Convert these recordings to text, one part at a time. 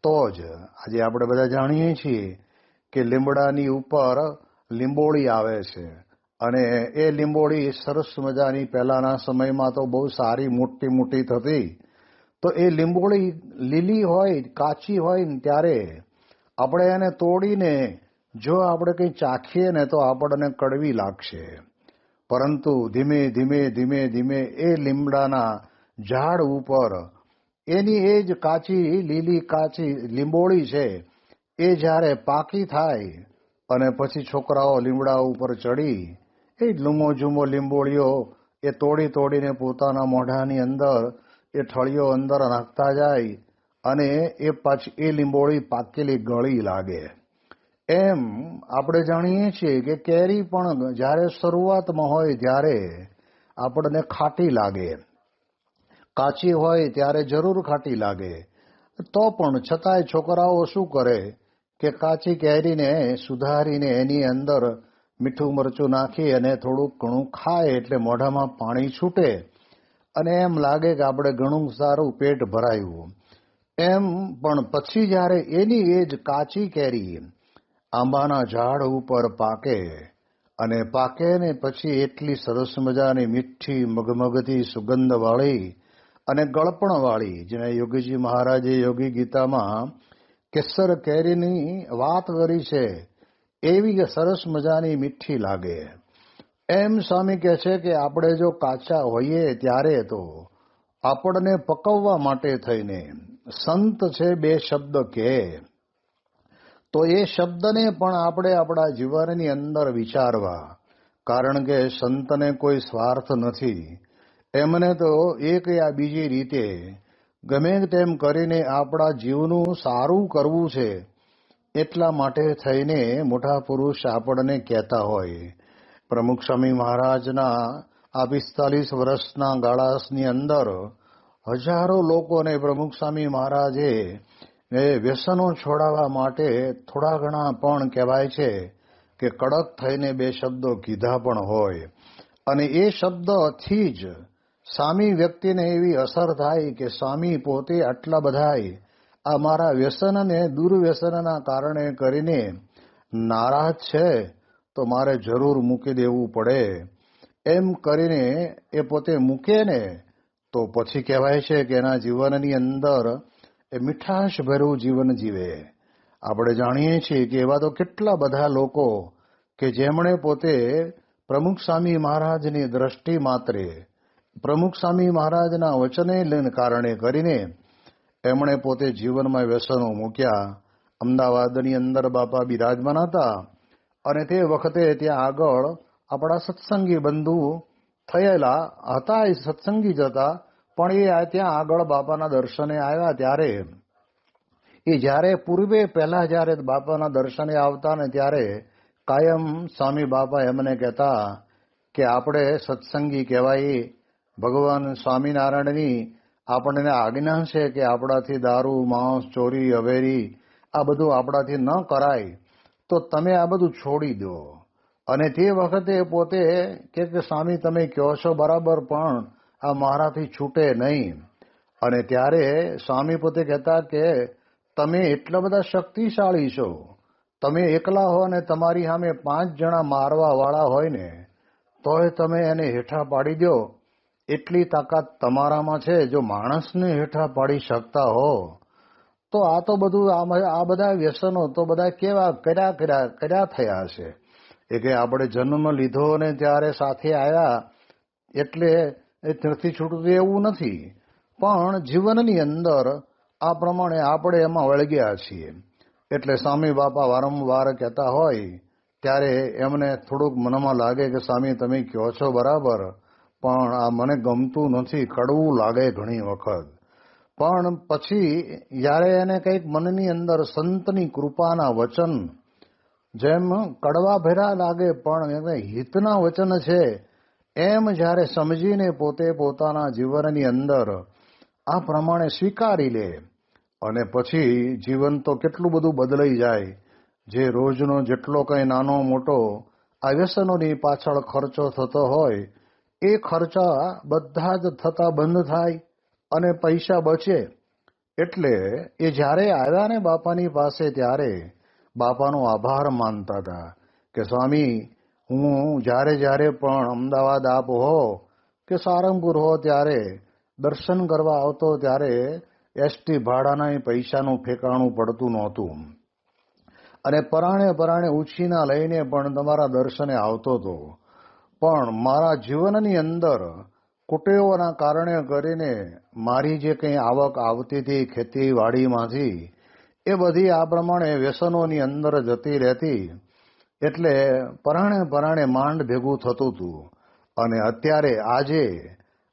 તો જ આજે આપણે બધા જાણીએ છીએ કે લીમડાની ઉપર લીંબોળી આવે છે અને એ લીંબોળી સરસ મજાની પહેલાના સમયમાં તો બહુ સારી મોટી મોટી થતી. તો એ લીંબોળી લીલી હોય કાચી હોય ને ત્યારે આપણે એને તોડીને જો આપણે કંઈ ચાખીએ ને તો આપણને કડવી લાગશે. પરંતુ ધીમે ધીમે ધીમે ધીમે એ લીમડાના ઝાડ ઉપર એની એ જ લીલી કાચી લીંબોળી છે એ જ્યારે પાકી થાય અને પછી છોકરાઓ લીમડા ઉપર ચડી એ લૂમો ઝૂમો લીંબોળીઓ એ તોડીને પોતાના મોઢાની અંદર એ ઠળીઓ અંદર નાખતા જાય અને એ પાછી એ લીંબોળી પાકેલી ગળી લાગે. એમ આપણે જાણીએ છીએ કે કેરી પણ જ્યારે શરૂઆતમાં હોય ત્યારે આપણને ખાટી લાગે, કાચી હોય ત્યારે જરૂર ખાટી લાગે. તો પણ છતાંય છોકરાઓ શું કરે કે કાચી કેરીને સુધારીને એની અંદર મીઠું મરચું નાખી અને થોડુંક ઘણું ખાય એટલે મોઢામાં પાણી છૂટે અને એમ લાગે કે આપણે ઘણું સારું પેટ ભરાયું. એમ પણ પછી જ્યારે એની એ જ કાચી કેરી આંબાના ઝાડ ઉપર પાકે અને પાકે ને પછી એટલી સરસ મજાની મીઠી મગમગતી સુગંધવાળી અને ગળપણવાળી, જેને યોગીજી મહારાજે યોગી ગીતામાં કેસર કેરીની વાત કરી છે, એવી સરસ મજાની મીઠી લાગે. એમ સ્વામી કહે છે કે આપણે જો કાચા હોઈએ ત્યારે તો આપણને પકવવા માટે થઈને સંત છે બે શબ્દ કહે તો એ શબ્દને પણ આપણે આપણા જીવનની અંદર વિચારવા, કારણ કે સંતને કોઈ સ્વાર્થ નથી. એમને તો એક યા બીજી રીતે ગમે તેમ કરીને આપણા જીવનું સારું કરવું છે, એટલા માટે થઈને મોટા પુરુષ આપણને કહેતા હોય. પ્રમુખ સ્વામી મહારાજના આ 45 વર્ષના ગાળાની અંદર હજારો લોકોને પ્રમુખ સ્વામી મહારાજે વ્યસનો છોડાવવા માટે થોડા ઘણા પણ કહેવાય છે કે કડક થઈને બે શબ્દો કીધા પણ હોય. અને એ શબ્દથી જ સ્વામી વ્યક્તિને એવી અસર થાય કે સ્વામી પોતે આટલા બધાય આ મારા વ્યસનને દુર્વ્યસનના કારણે કરીને નારાજ છે તો મારે જરૂર મૂકી દેવું પડે. એમ કરીને એ પોતે મૂકે ને તો પછી કહેવાય છે કે એના જીવનની અંદર એ મીઠાશ ભર્યું જીવન જીવે. આપણે જાણીએ છીએ કે એવા તો કેટલા બધા લોકો કે જેમણે પોતે પ્રમુખ સ્વામી મહારાજની દ્રષ્ટિ માત્રે પ્રમુખ સ્વામી મહારાજના વચને કારણે કરીને એમણે પોતે જીવનમાં વ્યસનો મૂક્યા. અમદાવાદની અંદર બાપા બિરાજમાન હતા અને તે વખતે ત્યાં આગળ આપણા સત્સંગી બંધુ થયેલા હતા, એ સત્સંગી જ હતા, પણ એ ત્યાં આગળ બાપાના દર્શને આવ્યા ત્યારે એ જ્યારે પૂર્વે પહેલા જ્યારે બાપાના દર્શને આવતા ને ત્યારે કાયમ સ્વામી બાપા એમને કહેતા કે આપણે સત્સંગી કહેવાય. ભગવાન સ્વામિનારાયણની આપણને આજ્ઞા છે કે આપણાથી દારૂ માંસ ચોરી અવેરી આ બધું આપણાથી ન કરાય, તો તમે આ બધું છોડી દો. અને તે વખતે પોતે કે સ્વામી તમે કહો છો બરાબર, પણ આ મારાથી છૂટે નહીં. અને ત્યારે સ્વામી પોતે કહેતા કે તમે એટલા બધા શક્તિશાળી છો, તમે એકલા હો ને તમારી સામે 5 જણા મારવા વાળા હોય ને તોય તમે એને હેઠા પાડી દો, એટલી તાકાત તમારામાં છે. જો માણસને હેઠા પાડી શકતા હો તો આ તો બધું આ બધા વ્યસનો તો બધા કેવા કર્યા થયા છે. એ કે આપણે જન્મ લીધો ને ત્યારે સાથે આવ્યા એટલે એ ત્યાંથી છૂટતું એવું નથી, પણ જીવનની અંદર આ પ્રમાણે આપણે એમાં વળગ્યા છીએ. એટલે સ્વામી બાપા વારંવાર કહેતા હોય ત્યારે એમને થોડુંક મનમાં લાગે કે સ્વામી તમે કહો છો બરાબર, પણ આ મને ગમતું નથી, કડવું લાગે ઘણી વખત. પણ પછી જ્યારે એને કંઈક મનની અંદર સંતની કૃપાના વચન જેમ કડવા ભર્યા લાગે પણ એને હિતના વચન છે એમ જ્યારે સમજીને પોતે પોતાના જીવનની અંદર આ પ્રમાણે સ્વીકારી લે અને પછી જીવન તો કેટલું બધું બદલાઈ જાય. જે રોજનો જેટલો કંઈ નાનો મોટો આ વ્યસનોની પાછળ ખર્ચો થતો હોય એ ખર્ચા બધા જ થતા બંધ થાય અને પૈસા બચે. એટલે એ જ્યારે આવ્યા ને બાપાની પાસે ત્યારે બાપાનો આભાર માનતા હતા કે સ્વામી, હું જ્યારે પણ અમદાવાદ આપ હો કે સારંગપુર હો ત્યારે દર્શન કરવા આવતો ત્યારે એસટી ભાડાના પૈસાનું ઠેકાણું પડતું નહોતું અને પરાણે ઉછીના લઈને પણ તમારા દર્શને આવતો હતો. પણ મારા જીવનની અંદર કુટેવોના કારણે કરીને મારી જે કંઈ આવક આવતી હતી ખેતીવાડીમાંથી એ બધી આ પ્રમાણે વ્યસનોની અંદર જતી રહેતી. એટલે પરાણે માંડ ભેગું થતું હતું. અને અત્યારે આજે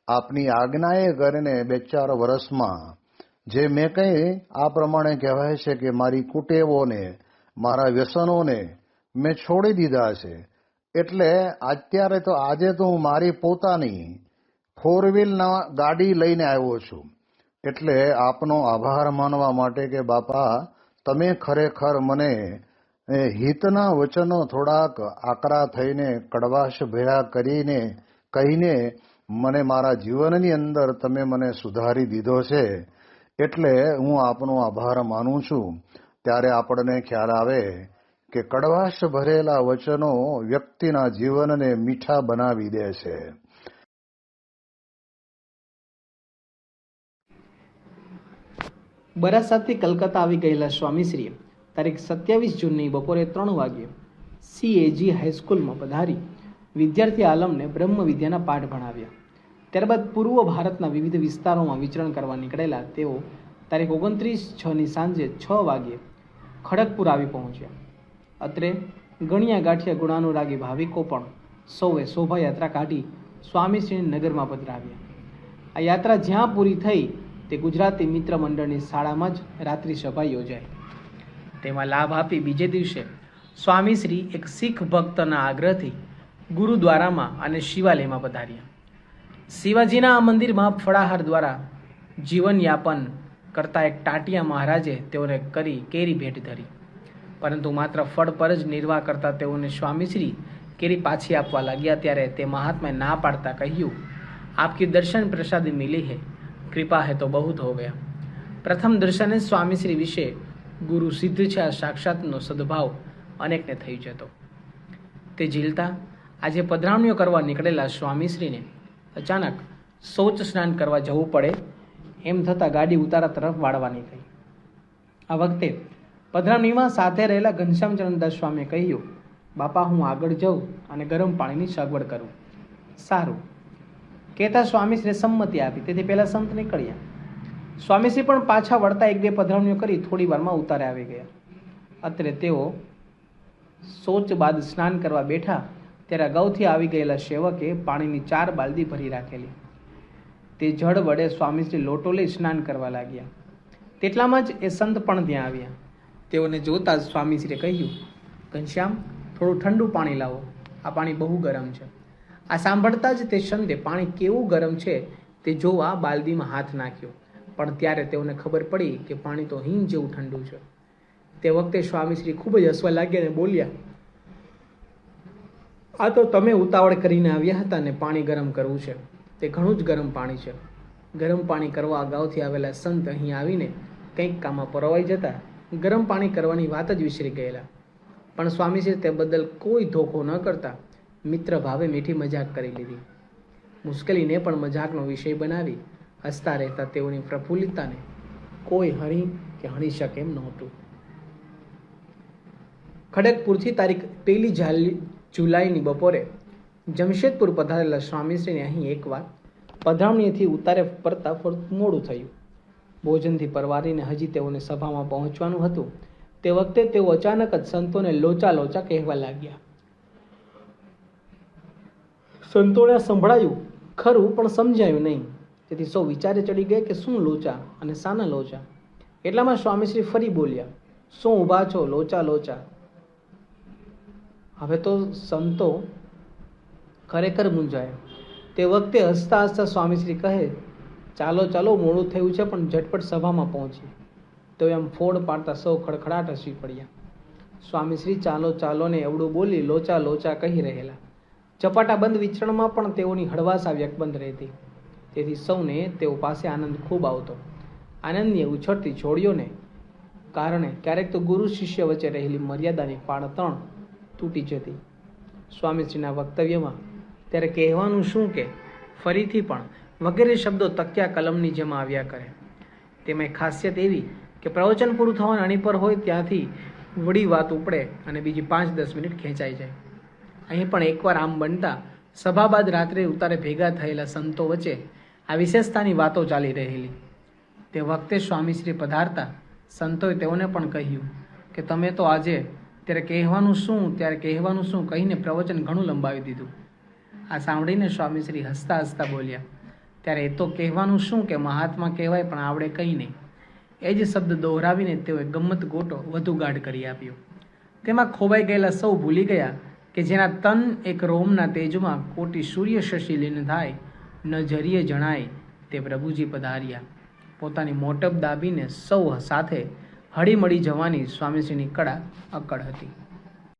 આપની આજ્ઞાએ કરીને 2-4 વર્ષમાં જે મેં કંઈ આ પ્રમાણે કહેવાય છે કે મારી કુટેવોને મારા વ્યસનોને મેં છોડી દીધા છે. એટલે અત્યારે તો આજે તો હું મારી પોતાની 4-વ્હીલના ગાડી લઈને આવ્યો છું. એટલે આપનો આભાર માનવા માટે કે બાપા, તમે ખરેખર મને હિતના વચનો થોડાક આકરા થઈને કડવાશ ભર્યા કરીને કહીને મને મારા જીવનની અંદર તમે મને સુધારી દીધો છે. એટલે હું આપનો આભાર માનું છું. ત્યારે આપણને ખ્યાલ આવે કે કડવાશ ભરેલા વચનો વ્યક્તિના જીવનને મીઠા બનાવી દે છે. બરાસાતથી કલકત્તા આવી ગયેલા સ્વામીશ્રીએ તારીખ 27 જૂનની બપોરે 3 વાગ્યે CAG હાઈસ્કૂલમાં પધારી વિદ્યાર્થી આલમને બ્રહ્મ વિદ્યાના પાઠ ભણાવ્યા. ત્યારબાદ પૂર્વ ભારતના વિવિધ વિસ્તારોમાં વિચરણ કરવા નીકળેલા તેઓ તારીખ 29/6ની સાંજે 6 વાગ્યે ખડગપુર આવી પહોંચ્યા. અત્રે ગણ્યા ગાંઠિયા ગુણાનુરાગી ભાવિકો પણ સૌએ શોભાયાત્રા કાઢી સ્વામીશ્રીને નગરમાં પધરાવ્યા. આ યાત્રા જ્યાં પૂરી થઈ તે ગુજરાતી મિત્ર મંડળની શાળામાં જ રાત્રિ સભા યોજાઈ. તેમાં લાભ આપી બીજે દિવસે સ્વામીશ્રી એક શીખ ભક્તના આગ્રહથી ગુરુદ્વારામાં અને શિવાલયમાં પધાર્યા. શિવાજીના આ મંદિરમાં ફળાહાર દ્વારા જીવનયાપન કરતા એક ટાટિયા મહારાજે તેઓને કેરી ભેટ ધરી. પરંતુ માત્ર ફળ પર જ નિર્વાહ કરતા તેઓને સ્વામીશ્રી કેરી પાછી આપવા લાગ્યા. ત્યારે તે મહાત્માએ ના પાડતા કહ્યું, આપકી દર્શન પ્રસાદી મિલી હૈ, કૃપા હૈ તો બહુત હો ગયા. પ્રથમ દર્શને સ્વામીશ્રી વિશે ગુરુ સિદ્ધ છે આ સાક્ષાતનો સદભાવ અનેકને થઈ જતો. તે ઝીલતા આજે પધરામણીઓ કરવા નીકળેલા સ્વામીશ્રીને અચાનક શૌચ સ્નાન કરવા જવું પડે એમ થતાં ગાડી ઉતારા તરફ વાળવાની થઈ. આ વખતે પધરામણીમાં સાથે રહેલા ઘનશ્યામચરણદાસ સ્વામીએ કહ્યું, બાપા, હું આગળ જાઉં અને ગરમ પાણીની સગવડ કરું. સારું કહેતા સ્વામીશ્રીએ સંમતિ આપી. તેથી પહેલા સંત નીકળ્યા. સ્વામીશ્રી પણ પાછા વળતા 1-2 પધરામણીઓ કરી થોડી વારમાં ઉતારે આવી ગયા. અત્રે તેઓ શૌચ બાદ સ્નાન કરવા બેઠા ત્યારે અગાઉથી આવી ગયેલા સેવકે પાણીની 4 બાલદી ભરી રાખેલી. તે જળ વડે સ્વામીશ્રી લોટો લઈ સ્નાન કરવા લાગ્યા. તેટલામાં જ એ સંત પણ ત્યાં આવ્યા. તેઓને જોતા જ સ્વામીશ્રીએ કહ્યું, ઘનશ્યામ, થોડું ઠંડુ પાણી લાવો, આ પાણી બહુ ગરમ છે. આ સાંભળતા જ તે સંતે પાણી કેવું ગરમ છે તે જોવા બાલદીમાં હાથ નાખ્યો. પણ ત્યારે તેઓને ખબર પડી કે પાણી તો હિમ જેવું ઠંડુ છે. તે વખતે સ્વામીશ્રી ખૂબ જ હસવા લાગ્યા અને બોલ્યા, આ તો તમે ઉતાવળ કરીને આવ્યા હતા ને પાણી ગરમ કરવું છે. તે ઘણું જ ગરમ પાણી છે. ગરમ પાણી કરવા અગાઉથી આવેલા સંત અહીં આવીને કંઈક કામમાં પરોવાઈ જતા ગરમ પાણી કરવાની વાત જ વિસરી ગયેલા. પણ સ્વામીશ્રી તે બદલ કોઈ ધોખો ન કરતા મિત્ર ભાવે મીઠી મજાક કરી લીધી. મુશ્કેલીને પણ મજાકનો વિષય બનાવી હસતા રહેતા તેઓની પ્રફુલ્લિતતાને કોઈ હણી કે હણી શકે એમ નહોતું. ખડગપુરથી તારીખ 1 જુલાઈની બપોરે જમશેદપુર પધારેલા સ્વામીશ્રીને અહીં એકવાર પધરામણીથી ઉતારે પડતા મોડું થયું. ભોજનથી પરવારીને હજી તેઓને સભામાં પહોંચવાનું હતું. તે વખતે તેઓ અચાનક જ સંતોને લોચા કહેવા લાગ્યા. સંતોને સંભળાયું ખરું, પણ સમજાયું નહીં. તેથી સૌ વિચારે ચડી ગયા કે શું લોચા અને શાના લોચા. એટલામાં સ્વામીશ્રી ફરી બોલ્યા, શું ઊભા છો, લોચા. હવે તો સંતો ખરેખર મૂંઝાયા. તે વખતે હસતા સ્વામીશ્રી કહે, ચાલો મોડું થયું છે, પણ ઝટપટ સભામાં પહોંચી. તો એમ ફોડ પાડતા સૌ ખડખડાટ હસી પડ્યા. સ્વામીશ્રી ચાલો ને એવડું બોલી લોચા કહી રહેલા. ચપાટા બંધ વિચરણમાં પણ તેઓની હળવાશ વ્યક્ત બંધ રહેતી. તેથી સૌને તેઓ પાસે આનંદ ખૂબ આવતો. આનંદની ઉછળતી જોડીઓને કારણે ક્યારેક તો ગુરુ શિષ્ય વચ્ચે રહેલી મર્યાદાની પાળતણ તૂટી જતી. સ્વામીશ્રીના વક્તવ્યમાં ત્યારે કહેવાનું શું કે ફરીથી પણ વગેરે શબ્દો તકિયા કલમની જેમ આવ્યા કરે. તેમાં ખાસિયત એવી કે પ્રવચન પૂરું થવાનું અણી પર હોય ત્યાંથી વળી વાત ઉપડે અને બીજી 5-10 મિનિટ ખેંચાઈ જાય. અહીં પણ એકવાર આમ બનતા સભા બાદ રાત્રે ઉતારે ભેગા થયેલા સંતો વચ્ચે આ વિશેષતાની વાતો ચાલી રહેલી. તે વખતે સ્વામીશ્રી પધારતા સંતોએ તેઓને પણ કહ્યું કે તમે તો આજે ત્યારે કહેવાનું શું કહીને પ્રવચન ઘણું લંબાવી દીધું. આ સાંભળીને સ્વામીશ્રી હસતા હસતા બોલ્યા, ત્યારે એ તો કહેવાનું શું કે મહાત્મા કહેવાય પણ આવડે કંઈ નહીં. એ જ શબ્દ દોહરાવીને તેઓએ ગમ્મત ગોટો વધુ ગાઢ કરી આપ્યો. તેમાં ખોવાઈ ગયેલા સૌ ભૂલી ગયા કે જેના તન એક રોમના તેજમાં કોટી સૂર્ય શશી લીન થાય ન જરીએ જણાય તે પ્રભુજી પધાર્યા. પોતાની મોટપ દાબીને સૌ સાથે હળીમળી જવાની સ્વામીશ્રીની કળા અક્કડ હતી.